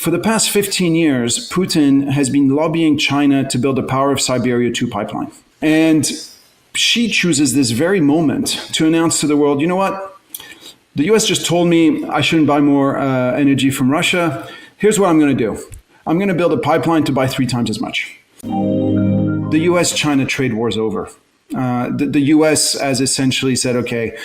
For the past 15 years, Putin has been lobbying China to build the Power of Siberia 2 pipeline. And Xi chooses this very moment to announce to the world, you know what? The US just told me I shouldn't buy more energy from Russia. Here's what I'm going to do. I'm going to build a pipeline to buy 3 times as much. The US-China trade war is over. The U.S. has essentially said, okay,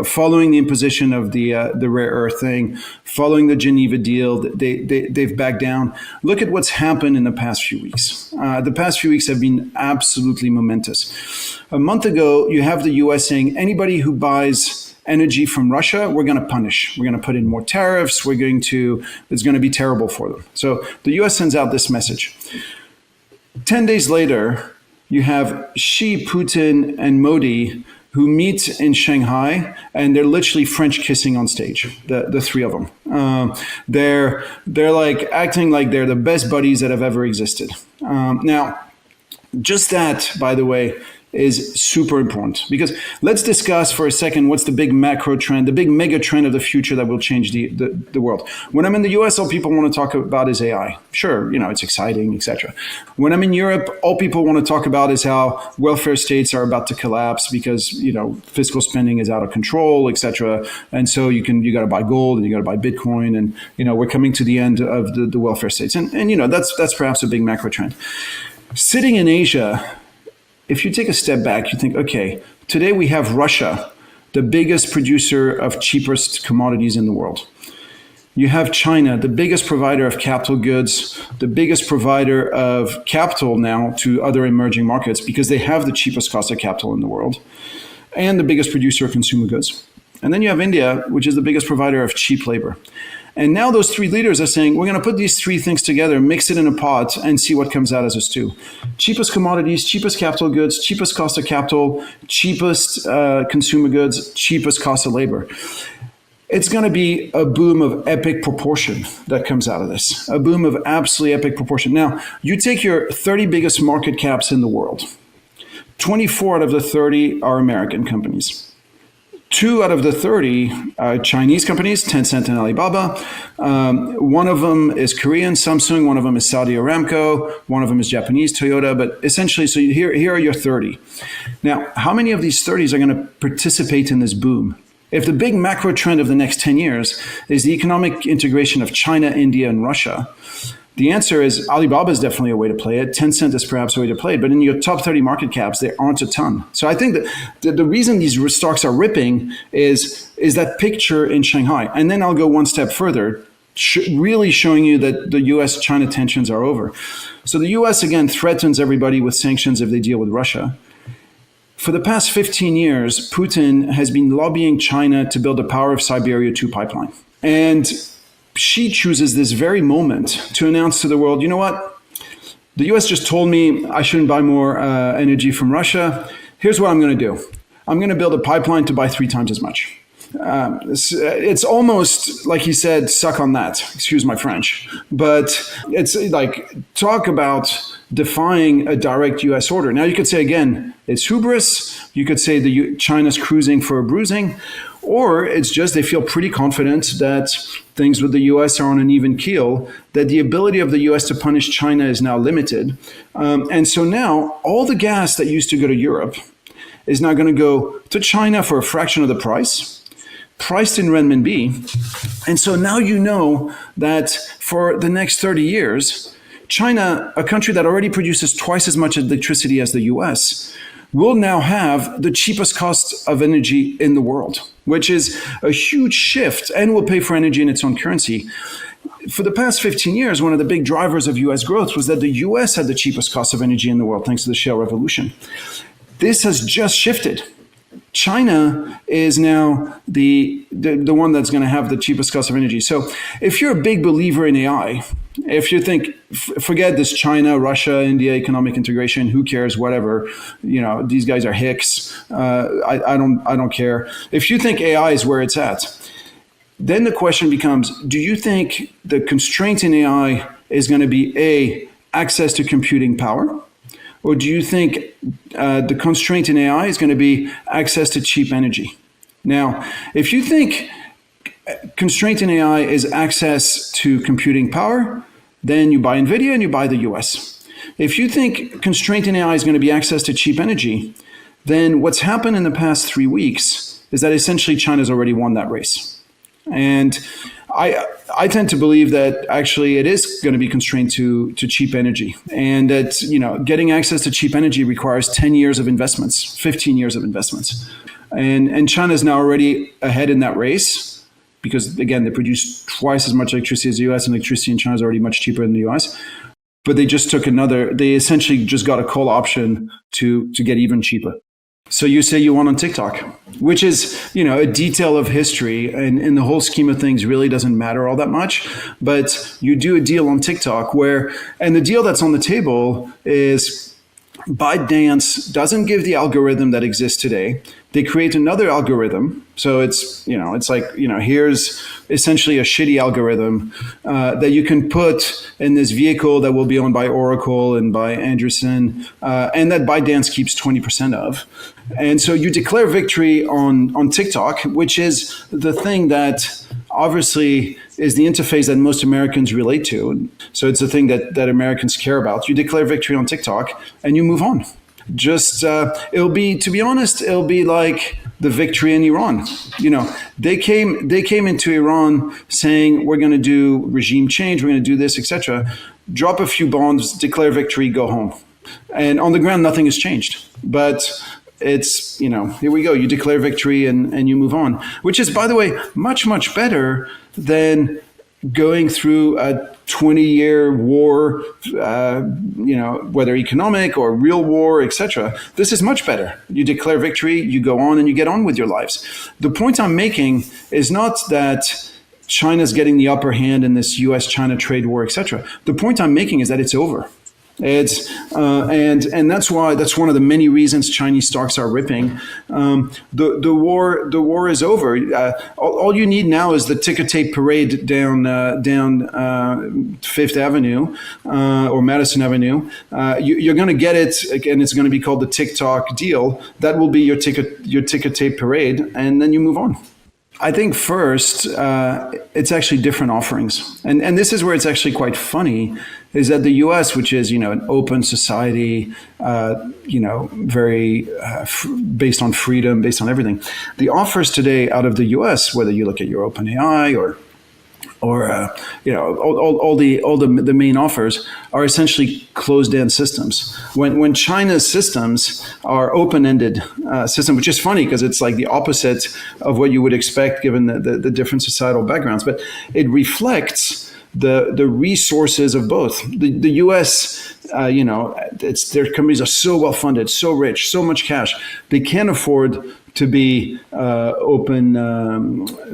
following the imposition of the rare earth thing, following the Geneva deal, they've backed down. Look at what's happened in the past few weeks. The past few weeks have been absolutely momentous. A month ago, you have the U.S. saying anybody who buys energy from Russia, we're going to punish. We're going to put in more tariffs. It's going to be terrible for them. So the U.S. sends out this message. 10 days later, you have Xi, Putin, and Modi who meet in Shanghai, and they're literally French kissing on stage, the 3 of them. They're like acting like they're the best buddies that have ever existed. Now, just that, by the way, is super important, because let's discuss for a second what's the big macro trend, the big mega trend of the future that will change the world. When I'm in the US, all people want to talk about is AI. Sure, it's exciting, etc. When I'm in Europe, all people want to talk about is how welfare states are about to collapse because fiscal spending is out of control, etc. And so you got to buy gold and you got to buy Bitcoin, and we're coming to the end of the welfare states, and that's perhaps a big macro trend. Sitting in Asia, if you take a step back, you think, okay, today we have Russia, the biggest producer of cheapest commodities in the world. You have China, the biggest provider of capital goods, the biggest provider of capital now to other emerging markets because they have the cheapest cost of capital in the world, and the biggest producer of consumer goods. And then you have India, which is the biggest provider of cheap labor. And now those 3 leaders are saying, we're going to put these 3 things together, mix it in a pot, and see what comes out as a stew. Cheapest commodities, cheapest capital goods, cheapest cost of capital, cheapest consumer goods, cheapest cost of labor. It's going to be a boom of epic proportion that comes out of this, a boom of absolutely epic proportion. Now, you take your 30 biggest market caps in the world. 24 out of the 30 are American companies. 2 out of the 30 are Chinese companies, Tencent and Alibaba. One of them is Korean, Samsung. One of them is Saudi Aramco. One of them is Japanese, Toyota. But essentially, so here are your 30. Now, how many of these 30s are going to participate in this boom? If the big macro trend of the next 10 years is the economic integration of China, India, and Russia, the answer is Alibaba is definitely a way to play it. Tencent is perhaps a way to play it. But in your top 30 market caps, there aren't a ton. So I think that the reason these stocks are ripping is that picture in Shanghai. And then I'll go one step further, really showing you that the US-China tensions are over. So the US, again, threatens everybody with sanctions if they deal with Russia. For the past 15 years, Putin has been lobbying China to build the Power of Siberia 2 pipeline. And Xi chooses this very moment to announce to the world, you know what? The US just told me I shouldn't buy more energy from Russia. Here's what I'm going to do. I'm going to build a pipeline to buy 3 times as much. It's almost like he said, suck on that, excuse my French. But it's like, talk about defying a direct US order. Now you could say, again, it's hubris. You could say China's cruising for a bruising. Or it's just they feel pretty confident that things with the US are on an even keel, that the ability of the US to punish China is now limited. And so now all the gas that used to go to Europe is now going to go to China for a fraction of the price, priced in renminbi. And so now you know that for the next 30 years, China, a country that already produces twice as much electricity as the US, will now have the cheapest cost of energy in the world, which is a huge shift, and will pay for energy in its own currency. For the past 15 years, one of the big drivers of US growth was that the US had the cheapest cost of energy in the world, thanks to the shale revolution. This has just shifted. China is now the one that's going to have the cheapest cost of energy. So if you're a big believer in AI, if you think, forget this China, Russia, India economic integration, who cares, whatever, these guys are hicks, I don't care. If you think AI is where it's at, then the question becomes, do you think the constraint in AI is going to be A, access to computing power? Or do you think the constraint in AI is going to be access to cheap energy? Now, if you think constraint in AI is access to computing power, then you buy NVIDIA and you buy the US. If you think constraint in AI is going to be access to cheap energy, then what's happened in the past 3 weeks is that essentially China's already won that race. And I tend to believe that actually it is going to be constrained to cheap energy, and that getting access to cheap energy requires 10 years of investments, 15 years of investments, and China is now already ahead in that race because again they produce twice as much electricity as the U.S. and electricity in China is already much cheaper than the U.S. But they essentially just got a call option to get even cheaper. So you say you won on TikTok, which is, a detail of history and in the whole scheme of things really doesn't matter all that much. But you do a deal on TikTok and the deal that's on the table is ByteDance doesn't give the algorithm that exists today. They create another algorithm. So it's like, here's essentially a shitty algorithm that you can put in this vehicle that will be owned by Oracle and by Andreessen, and that ByteDance keeps 20% of. And so you declare victory on TikTok, which is the thing that obviously is the interface that most Americans relate to. So it's the thing that Americans care about. You declare victory on TikTok and you move on. Just it'll be like the victory in Iran. They came into Iran saying we're going to do regime change, we're going to do this, etc. Drop a few bombs, declare victory, go home. And on the ground, nothing has changed. But it's, here we go. You declare victory and you move on, which is, by the way, much, much better than going through a 20-year war, whether economic or real war, etc. This is much better. You declare victory, you go on and you get on with your lives. The point I'm making is not that China's getting the upper hand in this US-China trade war, etc. The point I'm making is that it's over. It's and that's one of the many reasons Chinese stocks are ripping. The war is over. All you need now is the ticker tape parade down Fifth Avenue or Madison Avenue. You're going to get it, and it's going to be called the TikTok deal. That will be your ticker tape parade, and then you move on. I think first, it's actually different offerings. And this is where it's actually quite funny, is that the US, which is, an open society, very based on freedom, based on everything. The offers today out of the US, whether you look at your OpenAI or all the main offers are essentially closed-end systems. When China's systems are open-ended system, which is funny because it's like the opposite of what you would expect given the different societal backgrounds, but it reflects the resources of both. The U.S., their companies are so well funded, so rich, so much cash, they can't afford to be open,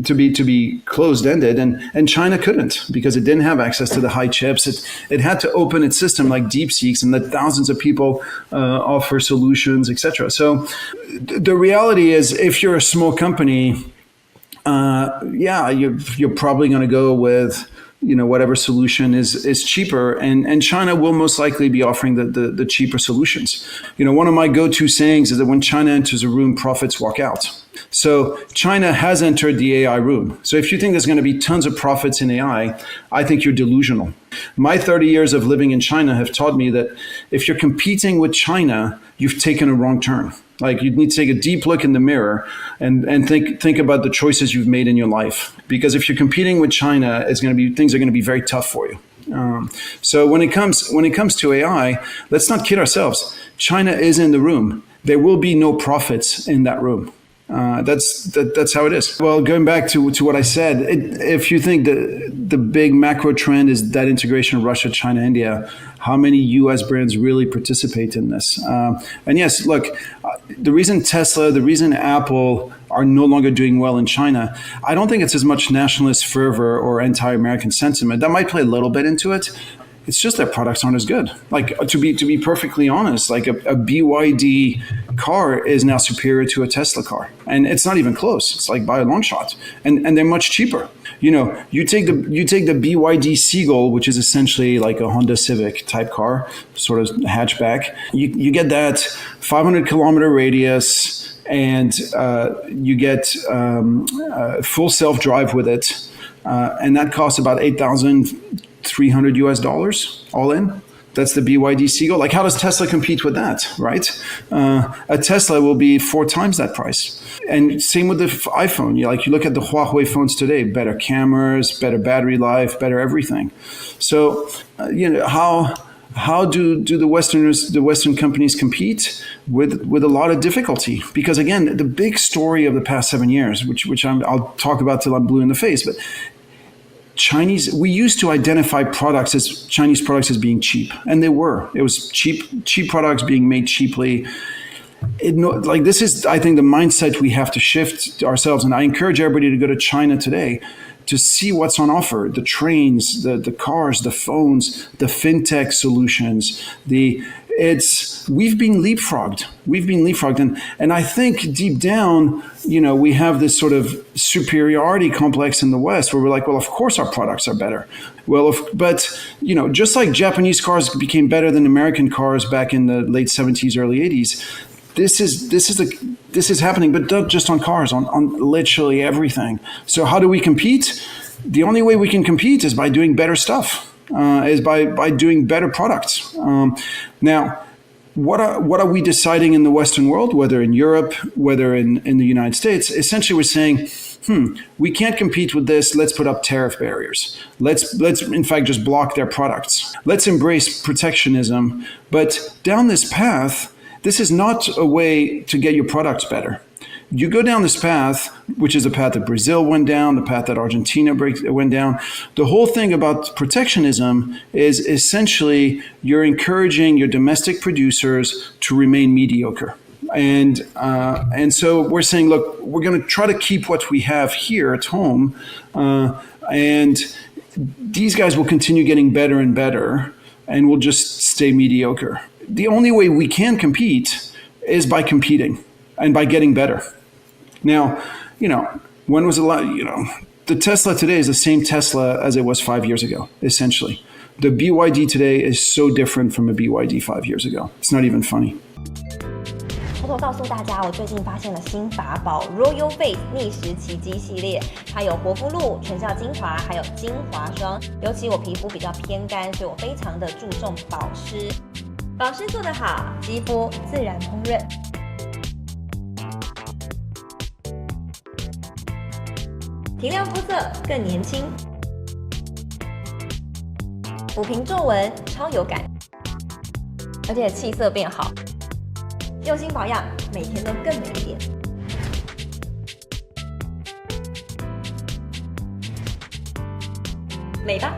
to be closed-ended, and China couldn't because it didn't have access to the high chips. It had to open its system like DeepSeek's and let thousands of people offer solutions, etc. So the reality is, if you're a small company, you're probably going to go with whatever solution is cheaper, and China will most likely be offering the cheaper solutions. One of my go-to sayings is that when China enters a room, profits walk out. So China has entered the AI room. So if you think there's going to be tons of profits in AI, I think you're delusional. My 30 years of living in China have taught me that if you're competing with China, you've taken a wrong turn. Like, you need to take a deep look in the mirror and think about the choices you've made in your life. Because if you're competing with China, things are going to be very tough for you. So when it comes to AI, let's not kid ourselves. China is in the room. There will be no profits in that room. That's how it is. Well, going back to what I said, if you think the big macro trend is that integration of Russia, China, India, how many U.S. brands really participate in this? And yes, look, the reason Tesla, the reason Apple are no longer doing well in China, I don't think it's as much nationalist fervor or anti-American sentiment. That might play a little bit into it. It's just that products aren't as good. Like to be perfectly honest, like a BYD car is now superior to a Tesla car, and it's not even close. It's like by a long shot, and they're much cheaper. You take the BYD Seagull, which is essentially like a Honda Civic type car, sort of hatchback. You get that 500-kilometer radius, and you get full self-drive with it, and that costs about $8,300 all in. That's the BYD Seagull. Like, how does Tesla compete with that, right? A Tesla will be 4 times that price. And same with the iPhone. You look at the Huawei phones today, better cameras, better battery life, better everything. So, how do the Western companies compete? With a lot of difficulty. Because again, the big story of the past 7 years, which I'll talk about till I'm blue in the face, but we used to identify Chinese products as being cheap, and they were. It was cheap products being made cheaply. This is, I think, the mindset we have to shift ourselves. And I encourage everybody to go to China today to see what's on offer: the trains, the cars, the phones, the fintech solutions. We've been leapfrogged. And I think deep down, we have this sort of superiority complex in the West where we're like, well, of course our products are better. But just like Japanese cars became better than American cars back in the late 70s, early 80s, this is happening, but not just on cars, on literally everything. So how do we compete? The only way we can compete is by doing better stuff. Is by doing better products. Now, what are we deciding in the Western world, whether in Europe, whether in the United States? Essentially, we're saying, we can't compete with this. Let's put up tariff barriers. Let's in fact just block their products. Let's embrace protectionism. But down this path, this is not a way to get your products better. You go down this path, which is the path that Brazil went down, the path that Argentina went down. The whole thing about protectionism is essentially you're encouraging your domestic producers to remain mediocre. And so we're saying, look, we're going to try to keep what we have here at home, and these guys will continue getting better and better, and we'll just stay mediocre. The only way we can compete is by competing and by getting better. Now, when was the Tesla today is the same Tesla as it was 5 years ago, essentially. The BYD today is so different from a BYD 5 years ago. It's not even funny. 偷偷告诉大家，我最近发现了新法宝 Royal Face 逆时奇迹系列，它有活肤露、全效精华，还有精华霜。尤其我皮肤比较偏干，所以我非常的注重保湿。保湿做得好，肌肤自然烹润。提亮肤色更年轻，抚平皱纹超有感，而且气色变好，用心保养，每天都更美一点。美吧。